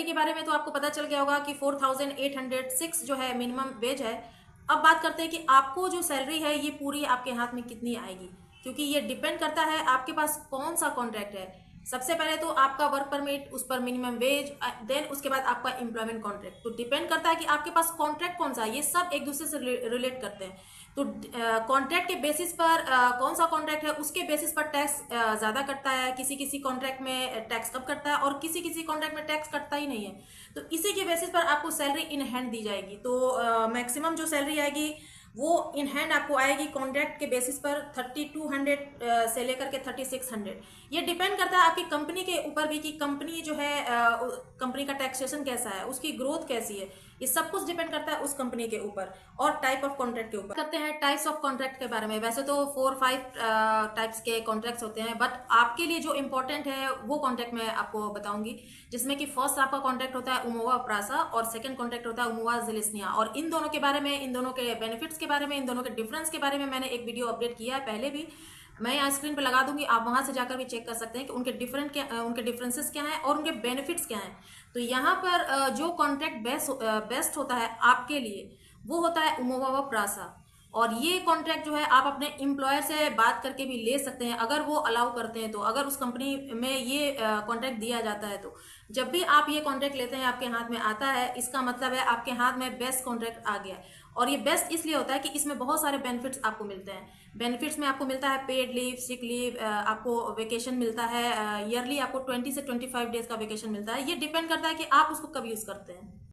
Salary के बारे में तो आपको पता चल गया होगा कि 4806 जो है मिनिमम वेज है। अब बात करते हैं कि आपको जो सैलरी है ये पूरी आपके हाथ में कितनी आएगी, क्योंकि ये डिपेंड करता है आपके पास कौन सा कॉन्ट्रैक्ट है। सबसे पहले तो आपका वर्क परमिट, उस पर मिनिमम वेज, देन उसके बाद आपका एम्प्लॉयमेंट कॉन्ट्रैक्ट। तो डिपेंड करता है कि आपके पास कॉन्ट्रैक्ट कौन सा है, ये सब एक दूसरे से रिलेट करते हैं। तो कॉन्ट्रैक्ट के बेसिस पर कौन सा कॉन्ट्रैक्ट है उसके बेसिस पर टैक्स ज़्यादा कटता है। किसी किसी कॉन्ट्रैक्ट में टैक्स कम कटता है और किसी किसी कॉन्ट्रैक्ट में टैक्स कटता ही नहीं है। तो इसी के बेसिस पर आपको सैलरी इन हैंड दी जाएगी। तो मैक्सिमम जो सैलरी आएगी वो इन हैंड आपको आएगी कॉन्ट्रैक्ट के बेसिस पर 3200 से लेकर के 3600। ये डिपेंड करता है आपकी कंपनी के ऊपर भी कि कंपनी जो है कंपनी का टैक्सेशन कैसा है, उसकी ग्रोथ कैसी है। ये सब कुछ डिपेंड करता है उस कंपनी के ऊपर और टाइप ऑफ कॉन्ट्रैक्ट के ऊपर। करते हैं टाइप्स ऑफ कॉन्ट्रैक्ट के बारे में। वैसे तो 4-5 टाइप्स के कॉन्ट्रैक्ट्स होते हैं, बट आपके लिए जो इंपॉर्टेंट है वो कॉन्ट्रैक्ट मैं आपको बताऊंगी। जिसमें कि फर्स्ट आपका कॉन्ट्रैक्ट होता है उमोवा प्रासा और सेकंड कॉन्ट्रैक्ट होता है उमोवा जिलिस्निया। और इन दोनों के बारे में, इन दोनों के बेनिफिट्स के बारे में, इन दोनों के डिफरेंस के बारे में मैंने एक वीडियो अपडेट किया है पहले भी। मैं यहाँ स्क्रीन पर लगा दूंगी, आप वहां से जाकर भी चेक कर सकते हैं कि उनके डिफरेंसेस क्या हैं और उनके बेनिफिट्स क्या हैं। तो यहाँ पर जो कॉन्ट्रैक्ट बेस्ट होता है आपके लिए वो होता है उमोवा प्रासा। और ये कॉन्ट्रैक्ट जो है आप अपने एम्प्लॉयर से बात करके भी ले सकते हैं, अगर वो अलाउ करते हैं तो। अगर उस कंपनी में ये कॉन्ट्रैक्ट दिया जाता है तो जब भी आप ये कॉन्ट्रैक्ट लेते हैं आपके हाथ में आता है, इसका मतलब है आपके हाथ में बेस्ट कॉन्ट्रैक्ट आ गया है। और ये बेस्ट इसलिए होता है कि इसमें बहुत सारे बेनिफिट्स आपको मिलते हैं। बेनिफिट्स में आपको मिलता है पेड लीव, सिक लीव, आपको वेकेशन मिलता है, ईयरली आपको 20 से 25 डेज का वेकेशन मिलता है। ये डिपेंड करता है कि आप उसको कब यूज करते हैं।